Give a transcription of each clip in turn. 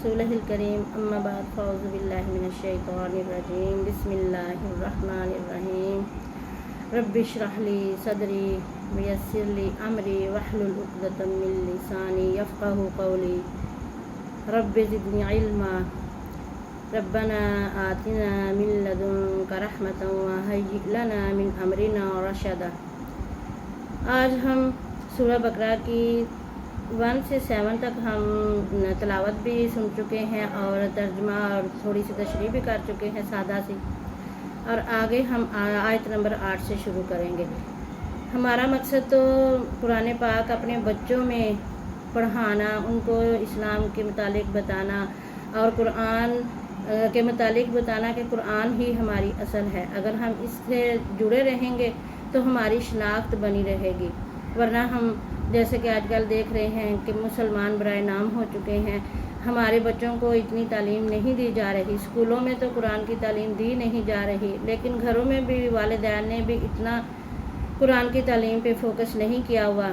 रसूलिहिल करीम अम्मा बाद फ़अऊज़ु बिल्लाहि मिनश शैतानिर रजीम बिस्मिल्लाहिर रहमानिर रहीम रब्बि इश्रह ली सदरी वयस्सिर ली अमरी वहलुल उक़दतम मिन लिसानी यफ़क़हू क़ौली रब्बि ज़िदनी इल्मा रब्बना आतिना मिन लदुनका रहमतन व हय्यि लना मिन अमरिना रशदा। आज हम सूरह बकरा की 1 से 7 तक हम तिलावत भी सुन चुके हैं और तर्जुमा और थोड़ी सी तशरीह भी कर चुके हैं सादा सी, और आगे हम आयत नंबर 8 से शुरू करेंगे। हमारा मकसद तो कुरान पाक अपने बच्चों में पढ़ाना, उनको इस्लाम के मुतालिक बताना और कुरान के मुतालिक बताना कि कुरान ही हमारी असल है। अगर हम इससे जुड़े रहेंगे तो हमारी शनाख्त बनी रहेगी, वरना हम जैसे कि आजकल देख रहे हैं कि मुसलमान बराए नाम हो चुके हैं। हमारे बच्चों को इतनी तालीम नहीं दी जा रही, स्कूलों में तो कुरान की तालीम दी नहीं जा रही, लेकिन घरों में भी वालिदैन ने भी इतना कुरान की तालीम पे फोकस नहीं किया हुआ।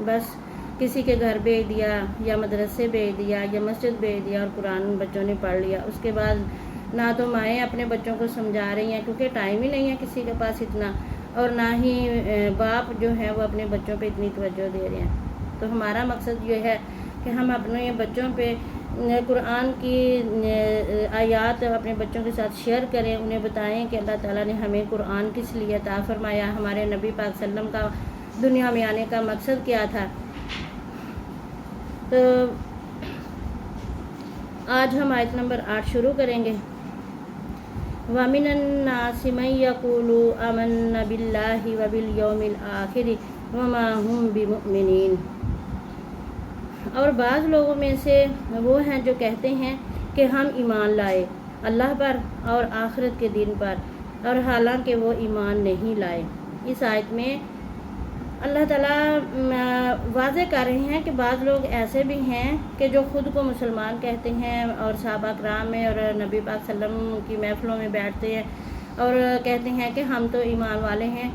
बस किसी के घर भेज दिया या मदरसे भेज दिया या मस्जिद भेज दिया और कुरान बच्चों ने पढ़ लिया। उसके बाद ना तो माएँ अपने बच्चों को समझा रही हैं क्योंकि टाइम ही नहीं है किसी के पास इतना, और ना ही बाप जो है वो अपने बच्चों पे इतनी तवज्जो दे रहे हैं। तो हमारा मकसद ये है कि हम अपने बच्चों पे कुरान की आयात अपने बच्चों के साथ शेयर करें, उन्हें बताएं कि अल्लाह ताला ने हमें कुरान किस लिए अता फरमाया, हमारे नबी पाक सल्लम का दुनिया में आने का मकसद क्या था। तो आज हम आयत नंबर 8 शुरू करेंगे। वमिनन नासि मन यक़ूलु आमन्ना बिल्लाहि व बिल यौमिल आखिर वमा हुम बिमुमिनीन। और बाज़ लोगों में से वो हैं जो कहते हैं कि हम ईमान लाए अल्लाह पर और आखिरत के दिन पर, और हालांकि वो ईमान नहीं लाए। इस आयत में अल्लाह ताला वाज़े कर रहे हैं कि बाज़ लोग ऐसे भी हैं कि जो ख़ुद को मुसलमान कहते हैं और सहाबा किराम में और नबी पाक सल्लम की महफ़िलों में बैठते हैं और कहते हैं कि हम तो ईमान वाले हैं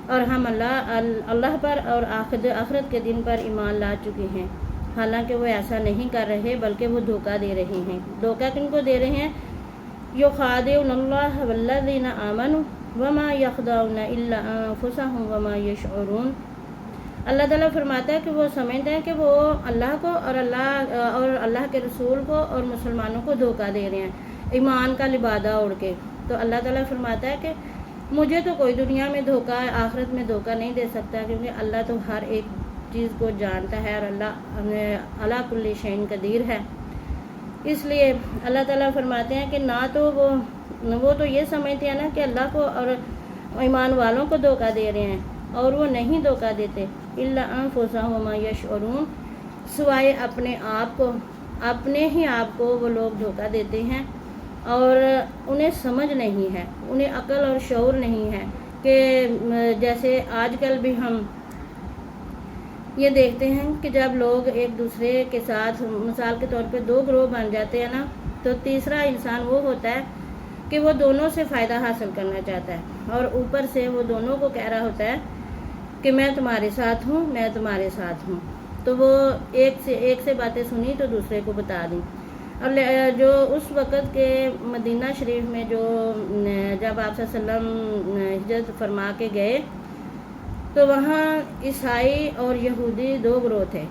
और हम अल्लाह पर और आखिरत के दिन पर ईमान ला चुके हैं। हालांकि वो ऐसा नहीं कर रहे, बल्कि वो धोखा दे रहे हैं। धोखा किनको दे रहे हैं? युख़ादिऊनल्लाह वल्लज़ीना आमनू वमा यख़दाऊना इल्ला अनफुसहुम वमा यशऊरून। अल्लाह ताला फरमाता है कि वो समझते हैं कि वो अल्लाह को और अल्लाह के रसूल को और मुसलमानों को धोखा दे रहे हैं ईमान का लिबादा ओढ़ के। तो अल्लाह ताला फरमाता है कि मुझे तो कोई दुनिया में धोखा, आखिरत में धोखा नहीं दे सकता, क्योंकि अल्लाह तो हर एक चीज़ को जानता है और अल्लाह अला कुल्ली शैइन कदीर है। इसलिए अल्लाह ताला फरमाते हैं कि ना तो वो तो ये समझते हैं ना कि अल्लाह को और ईमान वालों को धोखा दे रहे हैं, और वो नहीं धोखा देते। इल्ला अनफुसहुम वमा यशऊरून, सिवाय अपने ही आप को वो लोग धोखा देते हैं और उन्हें समझ नहीं है, उन्हें अकल और शऊर नहीं है। कि जैसे आजकल भी हम ये देखते हैं कि जब लोग एक दूसरे के साथ मिसाल के तौर पे 2 ग्रोह बन जाते हैं ना, तो तीसरा इंसान वो होता है कि वो दोनों से फ़ायदा हासिल करना चाहता है और ऊपर से वो दोनों को कह रहा होता है कि मैं तुम्हारे साथ हूँ, मैं तुम्हारे साथ हूँ। तो वो एक से बातें सुनी तो दूसरे को बता दी। और जो उस वक़्त के मदीना शरीफ में जब आप सल्लम हिजरत फरमा के गए तो वहाँ ईसाई और यहूदी 2 ग्रोह थे,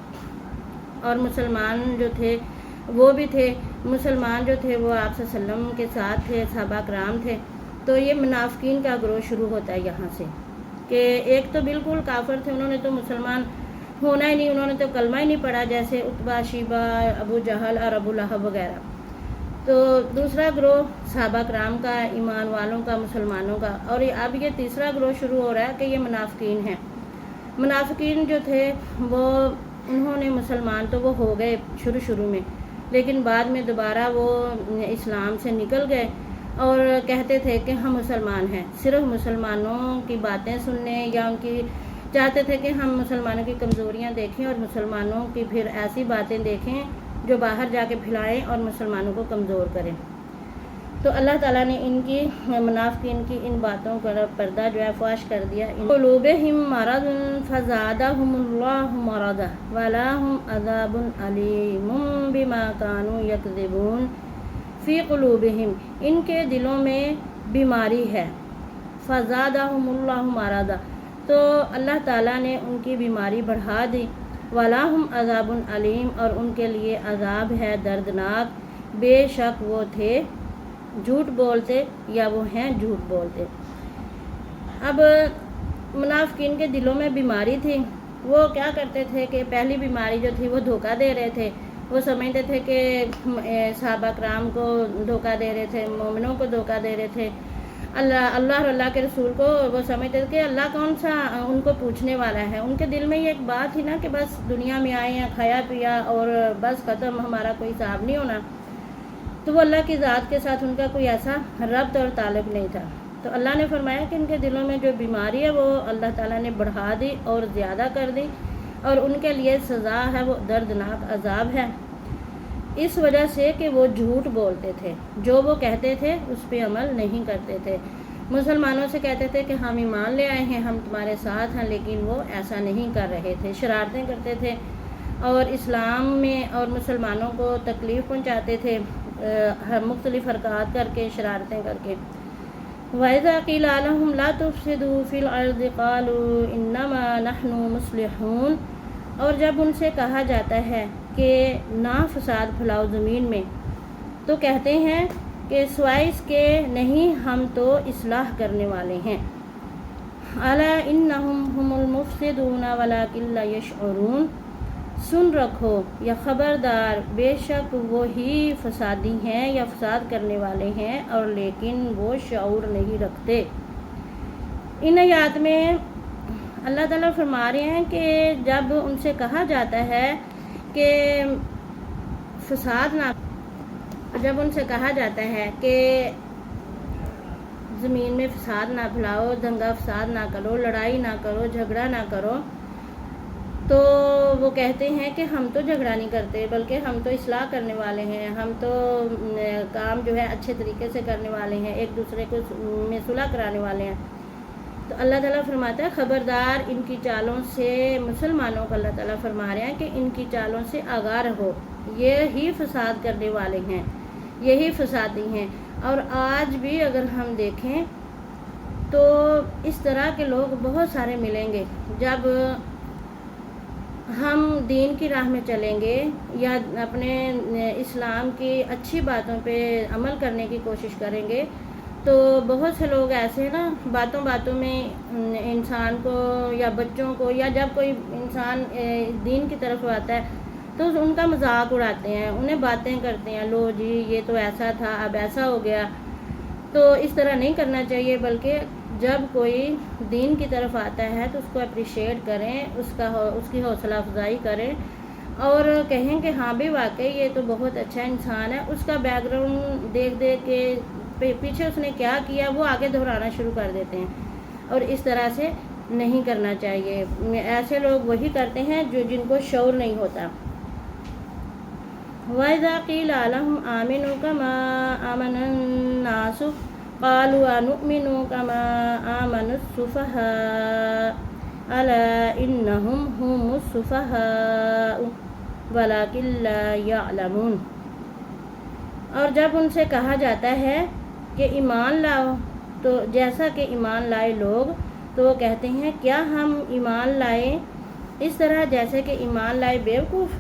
और मुसलमान जो थे वो भी थे। मुसलमान जो थे वो आप सल्लम के साथ थे, सहाबा किराम थे। तो ये मुनाफिकीन का ग्रोह शुरू होता है यहाँ से, कि एक तो बिल्कुल काफिर थे, उन्होंने तो मुसलमान होना ही नहीं, उन्होंने तो कलमा ही नहीं पढ़ा, जैसे उतबा, शीबा, अबू जहल और अबू लहब वगैरह। तो दूसरा ग्रोह सहाबा किराम का, ईमान वालों का, मुसलमानों का। और अब ये तीसरा ग्रोह शुरू हो रहा है कि ये मुनाफिकीन हैं। मुनाफिकीन जो थे वो उन्होंने मुसलमान तो वो हो गए शुरू में, लेकिन बाद में दोबारा वो इस्लाम से निकल गए और कहते थे कि हम मुसलमान हैं। सिर्फ मुसलमानों की बातें सुनने या उनकी चाहते थे कि हम मुसलमानों की कमज़ोरियाँ देखें और मुसलमानों की फिर ऐसी बातें देखें जो बाहर जाके फैलाएं और मुसलमानों को कमज़ोर करें। تو اللہ تعالیٰ نے ان کی منافقین کی ان باتوں کا پردہ جو ہے فاش کر دیا. قلوبہم مرض فزادہم اللہ مرضا ولہم عذاب علیم بما کانوا یکذبون. فی قلوبہم ان کے دلوں میں بیماری ہے. فزادہم اللہ مرضا تو اللہ تعالیٰ نے ان کی بیماری بڑھا دی. وَلَهُمْ عَذَابٌ علیم اور ان کے لیے عذاب ہے دردناک. بے شک وہ تھے جھوٹ بولتے یا وہ ہیں جھوٹ بولتے. اب منافقین کے دلوں میں بیماری تھی. وہ کیا کرتے تھے کہ پہلی بیماری جو تھی وہ دھوکہ دے رہے تھے. وہ سمجھتے تھے کہ صحابہ کرام کو دھوکہ دے رہے تھے, مومنوں کو دھوکہ دے رہے تھے. اللہ اور اللہ کے رسول کو وہ سمجھتے تھے کہ اللہ کون سا ان کو پوچھنے والا ہے. ان کے دل میں یہ ایک بات تھی نا کہ بس دنیا میں آئے ہیں, کھایا پیا اور بس ختم, ہمارا کوئی حساب نہیں ہونا. تو وہ اللہ کی ذات کے ساتھ ان کا کوئی ایسا ربط اور تعلق نہیں تھا. تو اللہ نے فرمایا کہ ان کے دلوں میں جو بیماری ہے وہ اللہ تعالیٰ نے بڑھا دی اور زیادہ کر دی, اور ان کے لیے سزا ہے وہ دردناک عذاب ہے. اس وجہ سے کہ وہ جھوٹ بولتے تھے, جو وہ کہتے تھے اس پہ عمل نہیں کرتے تھے. مسلمانوں سے کہتے تھے کہ ہم ایمان لے آئے ہیں, ہم تمہارے ساتھ ہیں, لیکن وہ ایسا نہیں کر رہے تھے, شرارتیں کرتے تھے اور اسلام میں اور مسلمانوں کو تکلیف پہنچاتے تھے مختلف حرکات کر کے, شرارتیں کر کے. وَإِذَا قِيلَ لَهُمْ لَا تُفْسِدُوا فِي الْأَرْضِ قَالُوا إِنَّمَا نَحْنُ مُصْلِحُونَ اور جب ان سے کہا جاتا ہے کہ نہ فساد پھیلاؤ زمین میں, تو کہتے ہیں کہ سوائے اس کے نہیں, ہم تو اصلاح کرنے والے ہیں. الا انہم ہم المفسدون ولکن لا یشعرون سن رکھو یا خبردار, بے شک وہی فسادی ہیں یا فساد کرنے والے ہیں, اور لیکن وہ شعور نہیں رکھتے. ان آیات میں اللہ تعالیٰ فرما رہے ہیں کہ جب ان سے کہا جاتا ہے کہ فساد نہ, جب ان سے کہا جاتا ہے کہ زمین میں فساد نہ پھیلاؤ, دنگا فساد نہ کرو, لڑائی نہ کرو, جھگڑا نہ کرو, تو وہ کہتے ہیں کہ ہم تو جھگڑا نہیں کرتے بلکہ ہم تو اصلاح کرنے والے ہیں, ہم تو کام جو ہے اچھے طریقے سے کرنے والے ہیں, ایک دوسرے کو میں صلح کرانے والے ہیں. تو اللہ تعالیٰ فرماتا ہے خبردار ان کی چالوں سے. مسلمانوں کو اللہ تعالیٰ فرما رہے ہیں کہ ان کی چالوں سے آگاہ رہو, یہی فساد کرنے والے ہیں, یہی فسادی ہیں. اور آج بھی اگر ہم دیکھیں تو اس طرح کے لوگ بہت سارے ملیں گے. جب ہم دین کی راہ میں چلیں گے یا اپنے اسلام کی اچھی باتوں پہ عمل کرنے کی کوشش کریں گے, تو بہت سے لوگ ایسے ہیں نا, باتوں باتوں میں انسان کو یا بچوں کو, یا جب کوئی انسان دین کی طرف آتا ہے تو ان کا مذاق اڑاتے ہیں, انہیں باتیں کرتے ہیں, لو جی یہ تو ایسا تھا اب ایسا ہو گیا. تو اس طرح نہیں کرنا چاہیے, بلکہ جب کوئی دین کی طرف آتا ہے تو اس کو اپریشیٹ کریں, اس کی حوصلہ افزائی کریں اور کہیں کہ ہاں بھی واقعی یہ تو بہت اچھا انسان ہے. اس کا بیک گراؤنڈ دیکھ دیکھ کے پیچھے اس نے کیا کیا وہ آگے دہرانا شروع کر دیتے ہیں, اور اس طرح سے نہیں کرنا چاہیے. ایسے لوگ وہی کرتے ہیں جن کو شعور نہیں ہوتا. وَإِذَا قِيلَ لَهُمْ آمِنُوا كَمَا آمَنَ النَّاسُ قَالُوا أَنُؤْمِنُ كَمَا آمَنَ السُّفَهَاءُ أَلَا إِنَّهُمْ هُمُ السُّفَهَاءُ وَلَكِنْ لَا يَعْلَمُونَ اور جب ان سے کہا جاتا ہے کہ ایمان لاؤ, تو جیسا کہ ایمان لائے لوگ, تو وہ کہتے ہیں کیا ہم ایمان لائیں اس طرح جیسے کہ ایمان لائے بیوقوف.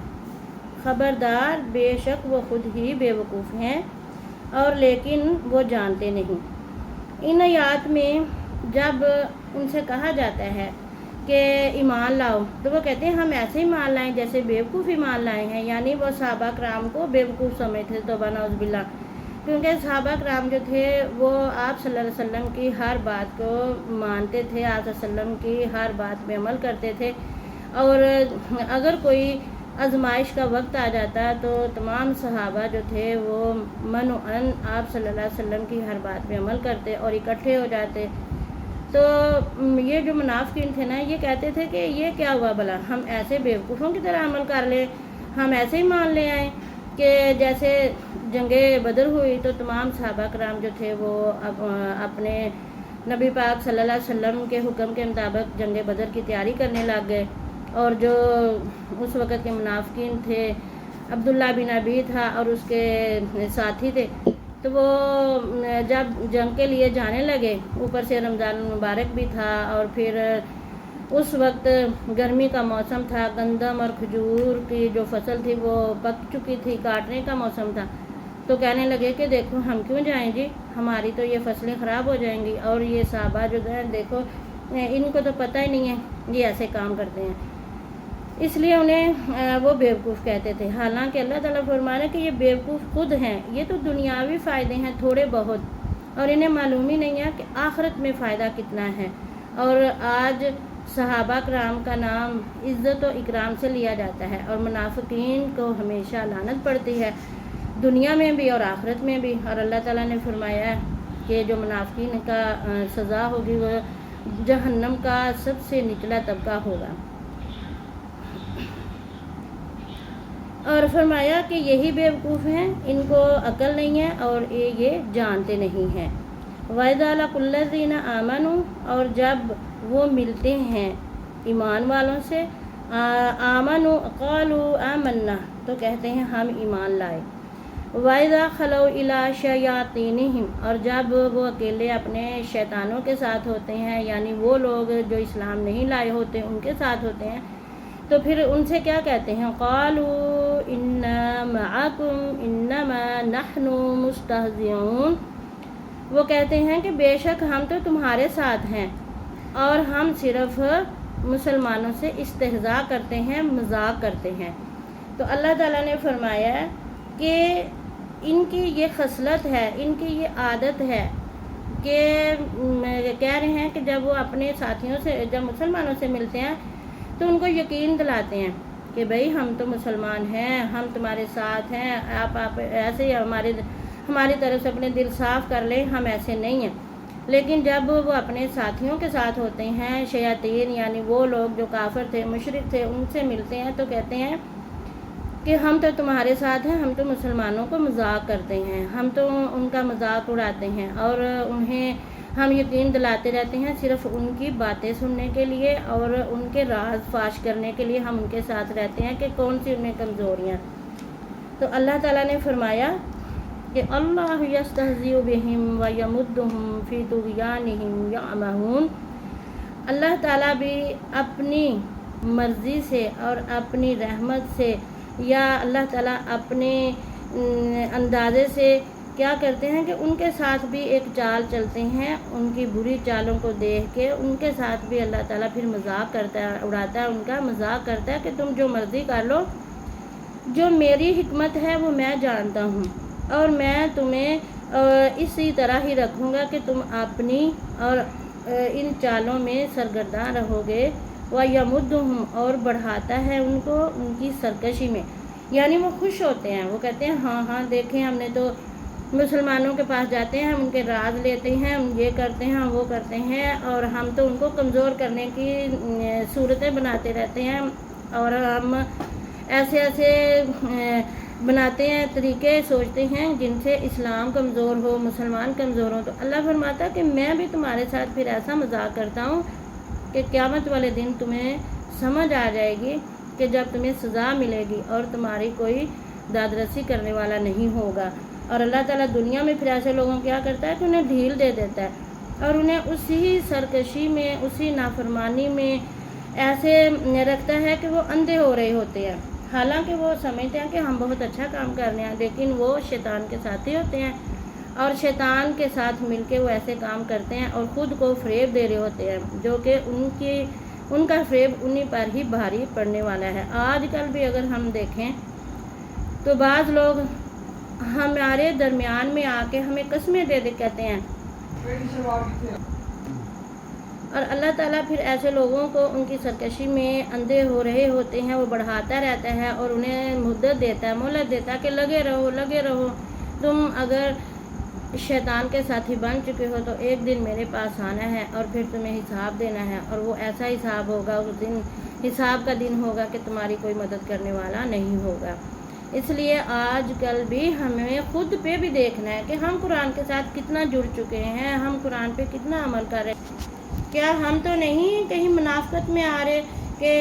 خبردار بے شک وہ خود ہی بیوقوف ہیں اور لیکن وہ جانتے نہیں. ان آیات میں جب ان سے کہا جاتا ہے کہ ایمان لاؤ, تو وہ کہتے ہیں ہم ایسے ایمان لائیں جیسے بیوقوف ایمان لائے ہیں, یعنی وہ صحابہ کرام کو بیوقوف سمجھتے. توبہ نعوذ باللہ, کیونکہ صحابہ کرام جو تھے وہ آپ صلی اللہ علیہ وسلم کی ہر بات کو مانتے تھے, آپ صلی اللہ علیہ وسلم کی ہر بات پہ عمل کرتے تھے, اور اگر کوئی آزمائش کا وقت آ جاتا تو تمام صحابہ جو تھے وہ منعن آپ صلی اللہ علیہ وسلم کی ہر بات پہ عمل کرتے اور اکٹھے ہو جاتے. تو یہ جو منافقین تھے نا, یہ کہتے تھے کہ یہ کیا ہوا بھلا, ہم ایسے بیوقوفوں کی طرح عمل کر لیں, ہم ایسے ہی مان لے آئیں کہ جیسے जंग बदर हुई तो तमाम सहाबा कराम जो थे वो अपने नबी पाक सल्लल्लाहु अलैहि वसल्लम के हुक्म के मुताबिक जंग बदर की तैयारी करने लग गए। और जो उस वक़्त के मुनाफिकीन थे, अब्दुल्ला बिन अबी था और उसके साथी थे, तो वो जब जंग के लिए जाने लगे, ऊपर से रमज़ान मुबारक भी था और फिर उस वक्त गर्मी का मौसम था, गंदम और खजूर की जो फसल थी वो पक चुकी थी, काटने का मौसम था। तो कहने लगे कि देखो हम क्यों जाएं जी, हमारी तो ये फसलें ख़राब हो जाएंगी। और ये साहबा जो हैं देखो इनको तो पता ही नहीं है ये ऐसे काम करते हैं, इसलिए उन्हें वो बेवकूफ़ कहते थे। हालांकि अल्लाह ताला फरमा रहे कि ये बेवकूफ़ खुद हैं, ये तो दुनियावी फ़ायदे हैं थोड़े बहुत, और इन्हें मालूम ही नहीं है कि आखिरत में फ़ायदा कितना है। और आज सहाबा कराम का नाम इज़्ज़त और इकराम से लिया जाता है और मुनाफिकीन को हमेशा लानत पड़ती है, दुनिया में भी और आखिरत में भी। और अल्लाह ताला ने फरमाया है कि जो मुनाफिकीन का सज़ा होगी वो जहन्नम का सबसे निचला तबका होगा। और फरमाया कि यही बेवकूफ़ हैं, इनको अकल नहीं है और ये जानते नहीं हैं। वैदाला कुल्लज़ीना आमनू, और जब वो मिलते हैं ईमान वालों से, आमनू क़ालू आमन्ना, तो कहते हैं हम ईमान लाए। वैदा खलौ इला शयातीनिहिम, और जब वो अकेले अपने शैतानों के साथ होते हैं, यानी वो लोग जो इस्लाम नहीं लाए होते उनके साथ होते हैं, तो फिर उनसे क्या कहते हैं, क़ालू इन्ना मअकुम इन्नमा नहनु मुस्तहज़िऊन, वो कहते हैं कि बेशक हम तो तुम्हारे साथ हैं और हम सिर्फ मुसलमानों से इस्तेहज़ा करते हैं, मजाक करते हैं। तो अल्लाह ताला ने फरमाया कि इनकी ये खसलत है, इनकी ये आदत है कि कह रहे हैं कि जब वो अपने साथियों से, जब मुसलमानों से मिलते हैं तो उनको यकीन दिलाते हैं कि भाई हम तो मुसलमान हैं, हम तुम्हारे साथ हैं, आप ऐसे ही हमारी तरफ से अपने दिल साफ़ कर लें, हम ऐसे नहीं हैं। लेकिन जब वो अपने साथियों के साथ होते हैं, शयातीन यानी वो लोग जो काफिर थे, मुशरिक थे, उनसे मिलते हैं तो कहते हैं कि हम तो तुम्हारे साथ हैं, हम तो मुसलमानों को मजाक करते हैं, हम तो उनका मजाक उड़ाते हैं और उन्हें हम यकीन दिलाते रहते हैं सिर्फ उनकी बातें सुनने के लिए और उनके राज फाश करने के लिए हम उनके साथ रहते हैं कि कौन सी उनमें कमज़ोरियाँ। तो अल्लाह ताला ने फरमाया कि अल्लाह यस्तहज़िउ बिहिम व यमुद्दुहुम फ़ी तुग़यानिहिम यअमहून, अल्लाह ताला भी अपनी मर्ज़ी से और अपनी रहमत से या अल्लाह ताला अपने अंदाज़े से क्या करते हैं कि उनके साथ भी एक चाल चलते हैं, उनकी बुरी चालों को देख के उनके साथ भी अल्लाह ताला फिर मजाक करता है, उड़ाता है, उनका मजाक करता है कि तुम जो मर्ज़ी कर लो, जो मेरी हिकमत है वो मैं जानता हूँ और मैं तुम्हें इसी तरह ही रखूँगा कि तुम अपनी और इन चालों में सरगर्दा रहोगे। व यमुद्दुहुम, और बढ़ाता है उनको उनकी सरकशी में, यानी वो खुश होते हैं, वो कहते हैं हाँ हाँ देखें हमने तो मुसलमानों के पास जाते हैं, हम उनके राज लेते हैं, हम ये करते हैं, हम वो करते हैं, और हम तो उनको कमज़ोर करने की सूरतें बनाते रहते हैं और हम ऐसे ऐसे बनाते हैं तरीके, सोचते हैं जिनसे इस्लाम कमज़ोर हो, मुसलमान कमज़ोर हो। तो अल्लाह फरमाता कि मैं भी तुम्हारे साथ फिर ऐसा मजाक करता हूँ कि क़यामत वाले दिन तुम्हें समझ आ जाएगी कि जब तुम्हें सज़ा मिलेगी और तुम्हारी कोई दादरसी करने वाला नहीं होगा। और अल्लाह ताला दुनिया में फिर ऐसे लोगों को क्या करता है कि उन्हें ढील दे देता है और उन्हें उसी सरकशी में, उसी नाफरमानी में ऐसे रखता है कि वो अंधे हो रहे होते हैं। हालांकि वो समझते हैं कि हम बहुत अच्छा काम कर रहे हैं, लेकिन वो शैतान के साथी होते हैं और शैतान के साथ मिलके वो ऐसे काम करते हैं और ख़ुद को फ़रेब दे रहे होते हैं, जो कि उनका फ़रेब उन्हीं पर ही भारी पड़ने वाला है। आजकल भी अगर हम देखें तो बाज़ लोग हमारे दरमियान में आके हमें कस्में दे कहते हैं और अल्लाह ताला फिर ऐसे लोगों को उनकी सरकशी में अंधे हो रहे होते हैं, वो बढ़ाता रहता है और उन्हें मुद्दत देता है, मोहलत देता है कि लगे रहो। तुम अगर शैतान के साथी बन चुके हो तो एक दिन मेरे पास आना है और फिर तुम्हें हिसाब देना है, और वो ऐसा हिसाब होगा, उस दिन हिसाब का दिन होगा कि तुम्हारी कोई मदद करने वाला नहीं होगा। اس لیے آج کل بھی ہمیں خود پہ بھی دیکھنا ہے کہ ہم قرآن کے ساتھ کتنا جڑ چکے ہیں، ہم قرآن پہ کتنا عمل کر رہے ہیں۔ کیا ہم تو نہیں کہیں منافقت میں آ رہے کہ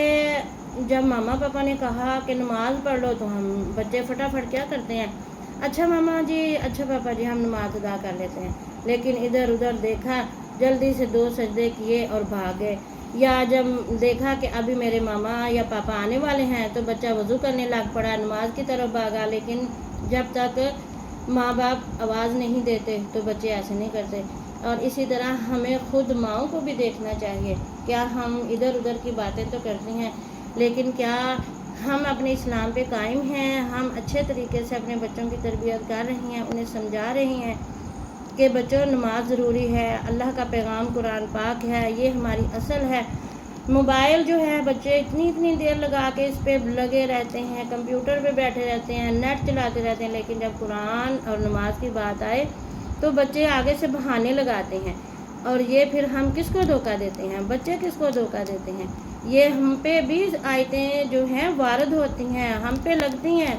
جب ماما پاپا نے کہا کہ نماز پڑھ لو تو ہم بچے فٹافٹ کیا کرتے ہیں، اچھا ماما جی، اچھا پاپا جی، ہم نماز ادا کر لیتے ہیں، لیکن ادھر ادھر دیکھا، جلدی سے 2 سجدے کیے اور بھاگے۔ یا جب دیکھا کہ ابھی میرے ماما یا پاپا آنے والے ہیں تو بچہ وضو کرنے لگ پڑا، نماز کی طرف بھاگا، لیکن جب تک ماں باپ آواز نہیں دیتے تو بچے ایسے نہیں کرتے۔ اور اسی طرح ہمیں خود ماؤں کو بھی دیکھنا چاہیے، کیا ہم ادھر ادھر کی باتیں تو کرتے ہیں لیکن کیا ہم اپنے اسلام پہ قائم ہیں، ہم اچھے طریقے سے اپنے بچوں کی تربیت کر رہی ہیں، انہیں سمجھا رہی ہیں کہ بچوں نماز ضروری ہے، اللہ کا پیغام قرآن پاک ہے، یہ ہماری اصل ہے۔ موبائل جو ہے بچے اتنی دیر لگا کے اس پہ لگے رہتے ہیں، کمپیوٹر پہ بیٹھے رہتے ہیں، نیٹ چلاتے رہتے ہیں، لیکن جب قرآن اور نماز کی بات آئے تو بچے آگے سے بہانے لگاتے ہیں، اور یہ پھر ہم کس کو دھوکہ دیتے ہیں، بچے کس کو دھوکہ دیتے ہیں۔ یہ ہم پہ بھی آیتیں جو ہیں وارد ہوتی ہیں، ہم پہ لگتی ہیں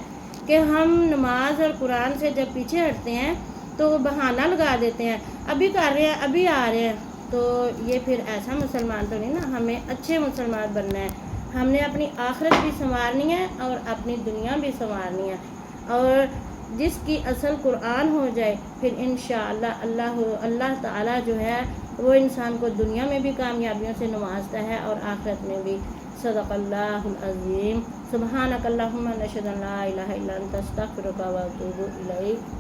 کہ ہم نماز اور قرآن سے جب پیچھے ہٹتے ہیں تو وہ بہانہ لگا دیتے ہیں، ابھی کر رہے ہیں، ابھی آ رہے ہیں۔ تو یہ پھر ایسا مسلمان تو نہیں نا، ہمیں اچھے مسلمان بننا ہے، ہم نے اپنی آخرت بھی سنوارنی ہے اور اپنی دنیا بھی سنوارنی ہے، اور جس کی اصل قرآن ہو جائے پھر انشاءاللہ اللہ تعالیٰ جو ہے وہ انسان کو دنیا میں بھی کامیابیوں سے نوازتا ہے اور آخرت میں بھی۔ صدق اللہ العظیم۔ سبحانک اللہم نشہد ان لا الہ الا انت استغفرک و اتوب الیک۔